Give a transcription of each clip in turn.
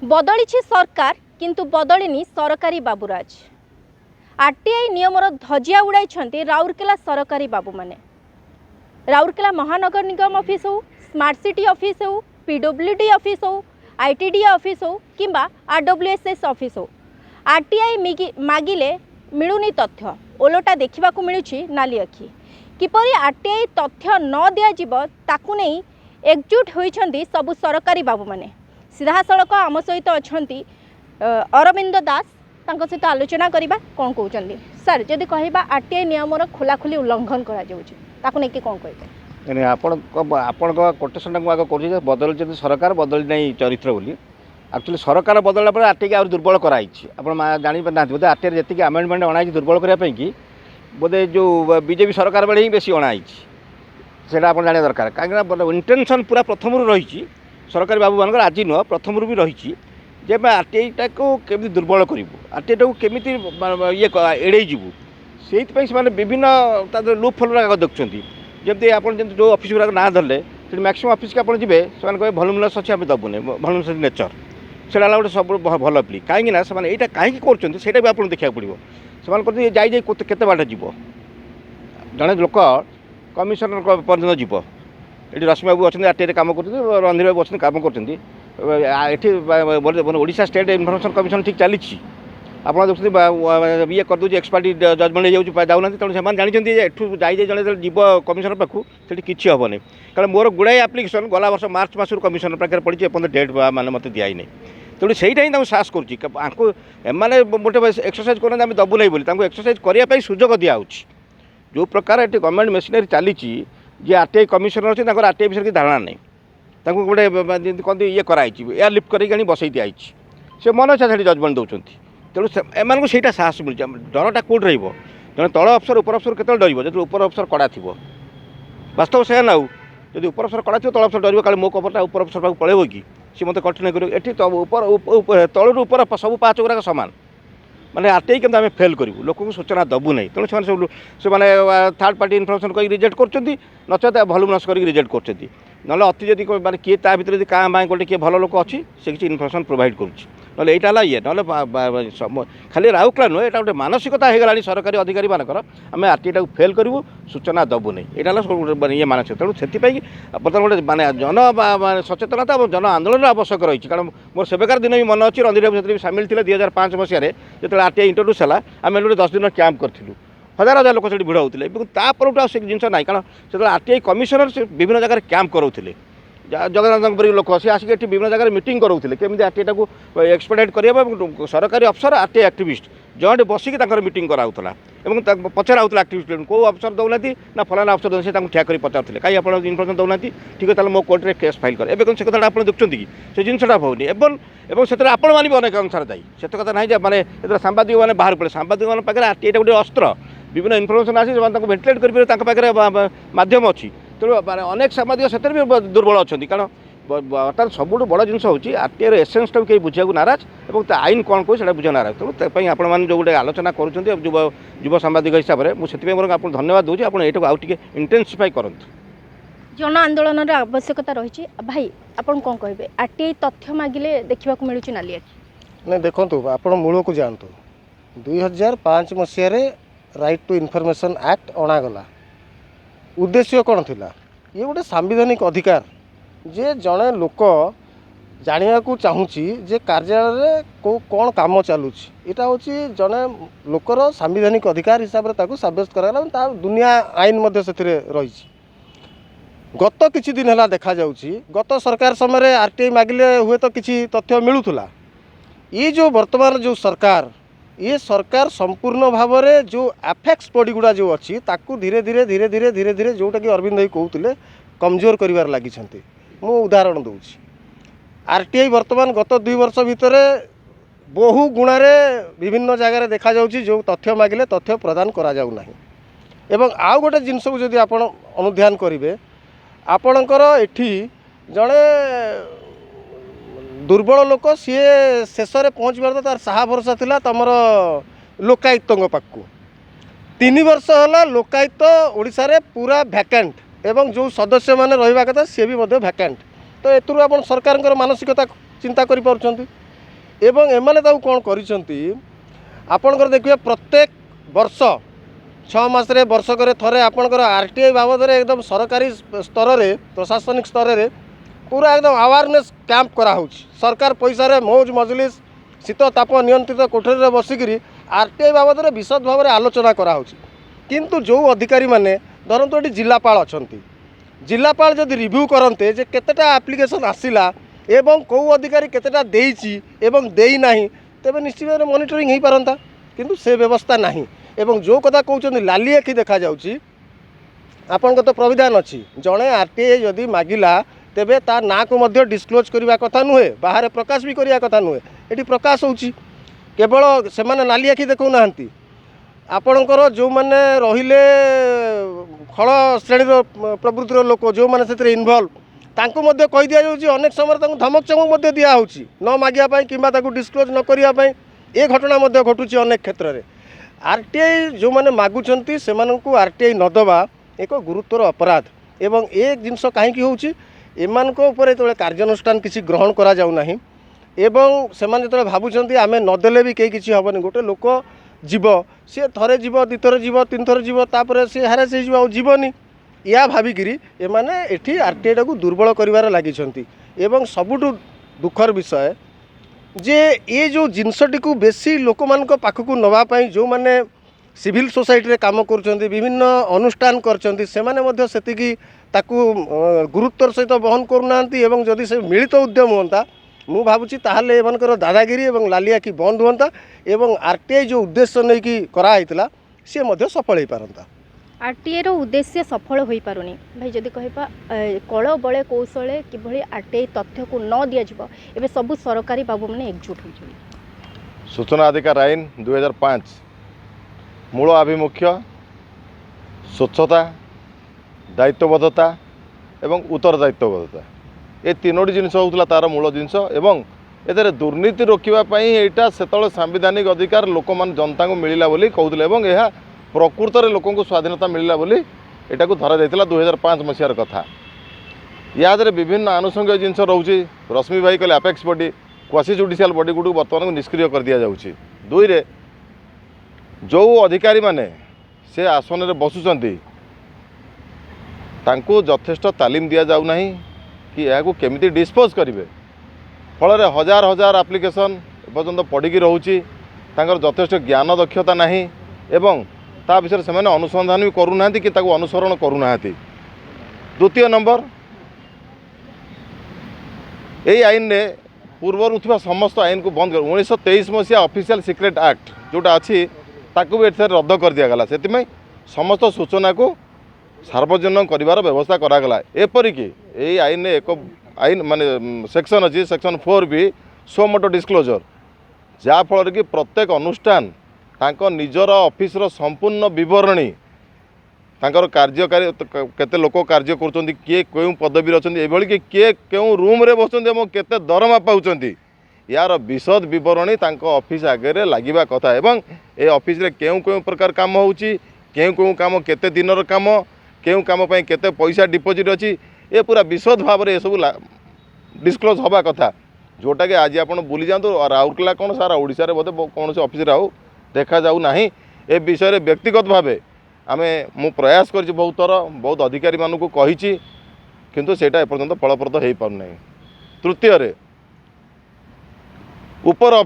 बदली सरकार किंतु बदलिनी सरकारी बाबूराज। आरटीआई नियमर धजिया उड़ाई राउरकेला सरकारी बाबू माने। राउरकेला महानगर निगम ऑफिस हो, स्मार्ट सिटी ऑफिस हो, पीडब्ल्यूडी ऑफिस हो, आईटीडी ऑफिस हो किंबा आरडब्ल्यूएसएस ऑफिस हो, आरटीआई मागिले मिलुनी तथ्य ओलटा देखा मिलूँ नाली अखि। किपरि आरटीआई तथ्य न दिज्व ताकू नहीं एकजुट होइछन्ति सबु सरकारी बाबू माने। सीधा सड़क आम सहित अच्छा अरविंद दास तांको सहित आलोचना करवा कौन कहते सर जदि कहवा आरटीआई नियमर खोलाखोली उल्लंघन कर कौन कहे आपण कोटेशन को आगे कर बदल सरकार बदल नहीं चरित्र बोली एक्चुअली सरकार बदलला पर आरटीआई आउर दुर्बल कराई आप जानी ना बोधे आरटीआई जी आमेंडमेंट अणाई दुर्बल करने कि बोधे जो बीजेपी सरकार बेले ही बेसी अणाई से आप जाना दरकार कहीं इंटेंशन पूरा प्रथम रही सरकारी बाबू मान आज नुह प्रथम भी रही जे आरटीआईटा को केमी दुर्बल करूँ आरटीआईटा को केमी ये एड़े जीवु से विभिन्न लूप फल देखुं जमी आप जो ऑफिस गुरा ना धरले मैक्सिमम ऑफिस के आप जी से कहे भलुमिनस अच्छे आम दबुने भलुमिनस नेचर से गोटे सब भल प्ली कहीं यहाँ कहीं कर भी आपको देखा पड़ो से जाई केते बाट जीव जड़े लोक कमिशनर पर्यटन जीव ये रश्मि बाबू अच्छा आरटीआई काम कर रणधीर बाबू अच्छा काम करशा स्टेट इनफर्मेशन कमिशन ठीक चली आप देखते ये करदे एक्सपर्ट जजमेंट हो जाऊना तेणु से जानते एठू जाए जड़े जीव कमिशनर पाखु से किसी हेनी कारण मोर गुड़ाए आप्लिकेसन गला वर्ष मार्च मसरू कमिशनर पाखे पड़ी एपं डेट मान मत दिखाई नहीं तेणु से साहस करें गोटे एक्सरसाइज करना आम दबू नहीं बोली एक्सरसाइज करने सुजोग दिखाऊँ जो प्रकार ये गवर्नमेंट मेसिनरी चली जी आरटीआई कमिशनर अच्छे आरटीआई विषय की धारणा नहीं गोटे कहते ये कराई एयर लिफ्ट कर बसई दिखाई से मन इच्छा से जजमेंट दौरान तेणु एम से साहस मिलूँ डरटा कौट रे तल अफसर उपर अफसर केत डर जो उपर अफसर कड़ा थी वास्तव से ना जब उपर अफसर कड़ा थी तल अफसर डर काले मो कपरटा उपर अफसर पाक पलैब कि सी मत कंटिन्यू कर तलू उपर सब पाँच गुराक सामान माने आरटीआई केमती आम फेल करूँ लोक सूचना दबू नहीं तेणु से थर्ड पार्टी इनफर्मेशन कहीं रिजेक्ट कर नचेत भलुमिनस कर रिजेक्ट कर ना अति जदि माने किए ता भीतर क्या माँ गोटे किए भल लोक अच्छी से किसी इनफर्मेशन प्रोवाइड करुँच ना यहाँ ये ना खाली राउरकेला नुहे यहाँ गोटे मानसिकता होगा सरकारी अधिकारी मानकर आम आरटीआई को फेल करूँ सूचना दबू नहीं यहाँ ये मानसिक तेणु से बर्तमान गोटे माने जन सचेतनता और जन आंदोलन आवश्यक रही कारण मोर सेवेकार दिन भी मन अच्छी रणधीर बाबू से सामिल थे 2005 मसीह जो आरटीआई इंट्रोड्यूस है आम गोटे 10 दिन कैंप करूँ हजार हजार लोक भिड़ होते तापर से जिन ना कारण से आरटीआई कमिशनर से विभिन्न जगह कैंप करोले जगन्नाथ लोक सी आसिक विभिन्न जगह मीटिंग करोले केमी आरटीआई को एक्सपेडाइट करवा सरकारी अफसर आरटीआई एक्टिविस्ट जॉइंट बसिक मीटिंग कराला पचराला एक्टिविस्ट कौ अफसर दौना ना फलाना अफसर से ठिया कर पचारे कहीं आप इनफर्मेशन दौना ठीक है मो कोर्ट में केस फाइल कर एवं से कथा आप देखते कि से जिनसा होनी से आपण मैंने भी अनेक अनुसार दायी से कथा ना माने सांबादिक मैंने बाहर पड़े सांबादिक मान पाखे आरटीआई गोटे अस्त्र विभिन्न इनफर्मेशन आसी भेंटिलेट कर मध्यम अच्छी तेणु अनेक सांबादिक से भी दुर्बल अच्छा कारण बर्तमान सब बड़ जिन हूँ आरटीआई एसेन्सटा भी कहीं बुझा नाराज और आईन कौन कहे बुझा नाराज तेणु आपण जो गोटे आलोचना कर युव सांबादिक हिसाब से मुझे मोर आपको धन्यवाद दूसरी आप ये आउ टे इंटेंसिफाई करूँ जन आंदोलन आवश्यकता रही भाई आपन कौन कहे आरटीआई तथ्य मागिले देखा मिलूँ नाली नहीं देखो आप मूल को जातु 2005 मसीह राइट टू इनफर्मेशन एक्ट अणागला उद्देश्य कौन थिला ये गोटे सांविधानिक अधिकार जे जड़े लोक जाना चाहूँगी जे कार्यालय को कौन काम चलुची यहाँ हूँ जड़े लोकर सांविधानिक अधिकार हिसाब से सब्यस्त कराला दुनिया आईन से रही गत किछि दिन है देखा जाउची गत सरकार समय आरटीआई मागिले हुए तो किसी तथ्य मिलूला ये जो वर्तमान जो सरकार ये सरकार संपूर्ण भाव में जो एफेक्स बॉडी गुड़ा जो अच्छी ताकू धीरे धीरे धीरे धीरे धीरे धीरे जोटा कि अरविंद भाई कहते कमजोर कर लगी मु उदाहरण दूची आरटीआई वर्तमान गत 2 वर्ष भितर बहु गुणारे विभिन्न जगार देखा जाउची जो तथ्य मागिले तथ्य प्रदान करा जाउ नाही एवं आउ गोटे जिनस को जदि आपण अनुध्यान करिवे आपणकर एठी जड़े दुर्बल लोक सी शेष में पहुँचबार तार साहा भरोसा था तुम लोकायुक्त पाखु 3 वर्ष है लोकायुक्त ओडिशा रे पूरा भैकेंट एवं जो सदस्य मैंने रहा कथा सी भी भैकेंट तो एथुरु आप सरकार मानसिकता चिंता कर ଏବଂ ଏମାନେ ତାକୁ କ'ଣ କରିଛନ୍ତି ଆପଣଙ୍କର ଦେଖିବେ ପ୍ରତ୍ୟେକ ବର୍ଷ 6 ମାସରେ ବର୍ଷକରେ ଥରେ ଆପଣଙ୍କର RTI ବାବଦରେ एकदम ସରକାରୀ ସ୍ତରରେ ପ୍ରଶାସନିକ ସ୍ତରରେ पूरा एकदम अवेयरनेस कैंप कराऊँच सरकार पैसा मौज मजलिस शीत ताप नियंत्रित कोठरी बसिकी RTI बाबद में विशद भाव में आलोचना कराऊँच किंतु जो अधिकारी माने धरतु ये जिलापाल अच्छा जिलापाल जदि रिव्यू करते जे केतेटा एप्लिकेशन आसिला एवं कौ अधिकारी केतेटा देइछि एवं देई नाही तेबे निश्चित भाव मॉनिटरिंग हो पारंता किंतु से व्यवस्था नहीं एवं जो कथा कहते लाली आखि देखा जाउछि आपन तो प्रविधान अच्छी जड़े RTI जदि मागिला तेबे ता ना को मध्य डिस्क्लोज करने कथा नुहे बाहर प्रकाश भी करने कथा नुहे ये प्रकाश होची केवल से माने नाली आखि देखौ नाहंती आपणकर जो माने रहिले खल श्रेणी प्रवृत्तिर लोक जो माने से इनवल्व तांको मध्य कहि दिया जाउची अनेक समय तांको धमक चमक मध्य दिया होची न मागिया पई किंबा ताको डिस्क्लोज न करिया पई ए घटना मध्य घटुची अनेक क्षेत्र में RTI जो माने मागुचंती सेमानंकु RTI न दबा एक गुरुतर अपराध एवं एक जिनस काहेकि होची एमानक ऊपर जो कार्यानुष्ठान किसी ग्रहण करा जाउ नाही एवं सेमाने जो भावुंट आम नदेले भी कहीं किसी हेनी गोटे लोक जीव सी थे जीव दिथर जीव तीन थर जीव तापर सी हारेस हो जीवनी या भाविकी एमाने एठी RTI टाको दुर्बल करिवार लागिछंती एवं सबुठु दुखर विषय जे ये जो जिनसटी को बेसी लोक मान पाखकु नवा पई जो माने सिविल सोसाइटी रे काम करछंती विभिन्न अनुष्ठान करछंती सेमाने मध्य सेतिकी ताकू गुरुत्वर सहित बहन करूनांती एवं जदि से मिलित उद्यम होता मु भावुची ताहले एमानकर दादागिरी एवं लाली आखि बंद होता एवं RTI जो उद्देश्य नहीं कि करा हितला से मध्य सफल हो पारंता RTI रो उद्देश्य सफल हो पारुनी भाई जदि कहबा कळ बळे कौशले किभଳି RTI तथ्य को न दिया जिवो एबे सब सरकारी बाबू माने एकजुट हो जिवो सूचना अधिकार आईन 2005 मूल आभिमुख्य स्वच्छता दायित्वबद्धता एवं उत्तरदायित्वबद्धता ये तीनोटी जिनस होता तार मूल जिनस एवं एथे दुर्नीति रोकवाई यहाँ से सांविधानिक अधिकार लोक मान जनता को मिलला बोली कहते एवं यह प्रकृत में लोक स्वाधीनता मिलला बोली यहाँ को धरा जाता 2005 मसीहार कथा या विभिन्न आनुषंगिक जिनस रोचे रश्मि भाई कहले apex body quasi judicial body गुड़ बर्तमान निष्क्रिय कर दि जाऊँगी दुई रे जो अधिकारी माने से आसन में बसुंट तांको यथेष्ट तालीम दि जाऊ नहीं कि यह केमिति डिस्पोज करेंगे फल हजार हजार एप्लिकेशन पर्यंत पढ़ी रोचे यथेष्ट ज्ञान दक्षता नहीं एवं ता विषय से अनुसंधान भी करूना कि अनुसरण करूना। द्वितीय नंबर यही आईन रे पूर्वर थिबा समस्त आईन को बंद कर 1923 मसीहा ऑफिशियल सीक्रेट एक्ट जोटा अच्छी ताकू भी एथे रद्द कर दिगला से समस्त सूचना को सार्वजनिक करार व्यवस्था करागला एपरिक यही आईन एक आईन माने सेक्शन अच्छी सेक्शन 4 भी सो मोटो डिस्क्लोजर जहाँफल कि प्रत्येक अनुष्ठान तांको निजर ऑफिस रो संपूर्ण विवरणी तांकर कार्यकारी केते लोक कार्य करुँच किए क्यों पदवी अच्छा ये किए क्यों रूम रे बसुँच केते दरमा पाँच यार विशद विवरणी तांको ऑफिस आगे लगे कथा एवं ए ऑफिस रे क्यों क्यों प्रकार काम होउची क्यों क्यों काम केते दिनर काम क्यों काम पे केते पैसा डिपोजिट अच्छी ये पूरा विशद भाव में सब डिस्क्लोज हवा कथा जोटा कि आज आप बुली जातु राउरकेला कौन सारा ओडिशा रे बोधे कौन से ऑफिस आउ देखा जाऊ नहीं ए विषय व्यक्तिगत भाव आमे मु प्रयास कर बहुत थर बहुत अधिकारी मानू कही किंतु सेटा एपर्यंत फलप्रद हो पारना। तृतीय रे ऊपर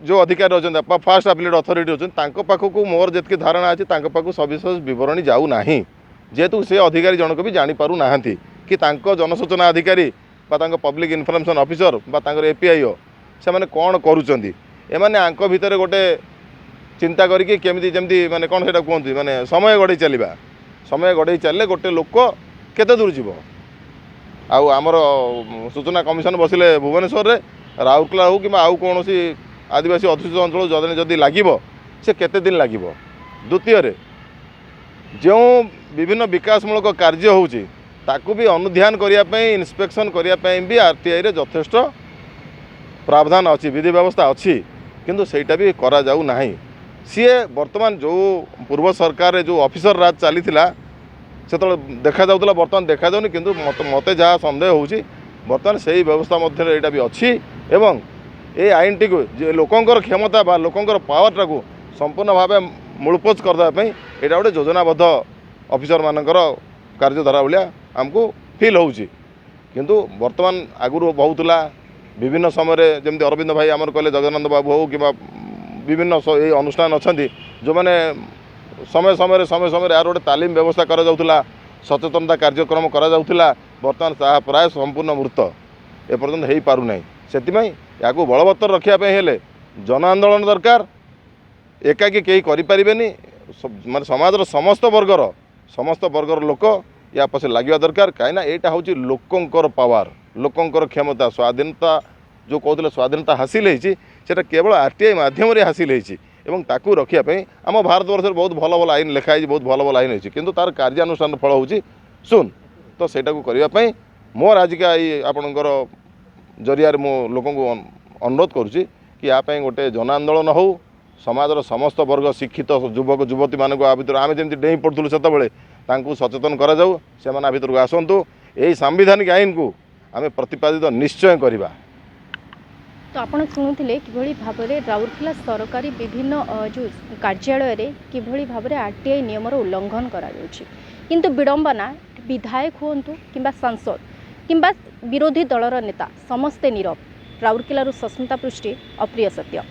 जो अधिकारी अच्छा फास्ट एपिलेट अथॉरिटी अच्छा पाखक मोर जी धारणा अच्छी पाखक सविशेष बरणी जाऊ ना जेहेतु से अधिकारी जनक भी जानीपार ना कि जनसूचना अधिकारी पब्लिक इनफर्मेशन ऑफिसर APIO से कौन करुँच एमाने आंक भितर गोटे चिंता करके केमिति जमती माने कौन से कहते माने समय गढ़ी चलवा समय गढ़ी चलले गोटे लोक केते दूर जीव आमर सूचना कमिशन बसिले भुवनेश्वर रे राउरकेला हो कि आउ कौन सी आदिवासी अध्युषित अंचल जदि लगे से केते दिन लगे। द्वितीय रे जो विभिन्न विकासमूलक कार्य होउची ताकू भी अनुध्यान करने इन्स्पेक्शन करने भी RTI रे यथेष्ट प्रावधान अच्छी विधि व्यवस्था अच्छी किंतु सेटा भी करा जाऊ नाही। सी वर्तमान जो पूर्व सरकार जो ऑफिसर राज चली से देखा जाऊला बर्तमान देखा जाऊनी किंतु मत जहाँ सन्देह होउची बर्तमान से ही व्यवस्था मध्य भी अच्छी एवं ए आईन टी लोकंर क्षमता बा लोकंर पावरटा को संपूर्ण भाव मूलपोच करदेवाई यहाँ गोटे योजनाबद्ध ऑफिसर मानकर कार्यधारा भाया आमको फिल होची किंतु वर्तमान आगुरी बहुला विभिन्न समय जमी अरविंद भाई आमर कहले जगन्नाथ बाबू हो कि विभिन्न ये अनुष्ठान अच्छा जो मैंने समय समय यार गोटे तालीम व्यवस्था करा सचेतनता कार्यक्रम करा बर्तमान ताहा प्राय संपूर्ण मृत एपर्यंत हो पारना से या बलवत्तर रखापी हेले जन आंदोलन दरकार एकाकी कहीं करें माने समाजर समस्त वर्गर लोक या पछे लगे दरकार कहीं यहाँ हूँ लोकंर पावर लोकंर क्षमता स्वाधीनता जो कहते स्वाधीनता हासिल होती केवल आरटीआई माध्यम हासिल होती ताकू रखापी आम भारत वर्ष बहुत भल भल आईन लिखाई बहुत भल भल आईन होती किंतु तार कार्यानुष्ठान फल हूँ सुन तो सहीटा करने मोर आजिका आपणकर जरिया मो लोक अनुरोध करुँची कि यापाई गोटे जन आंदोलन हो समाजर समस्त वर्ग शिक्षित युवक युवती मानक आ भर आम जमी डेई पड़ूँ से सचेतन कराऊ से भर को आसतु यही सांविधानिक आईन को आम प्रतिपादित निश्चय करवा। तो आपण शुणुले किभली भाव में राउरकेला सरकारी विभिन्न जो कार्यालय किभली भाव में आरटीआई नियमर उल्लंघन करा किंतु विडंबना विधायक हूँ कि सांसद कि विरोधी दलर नेता समस्ते नीरव। राउरकेला सस्मिता पृष्टि, अप्रिय सत्य।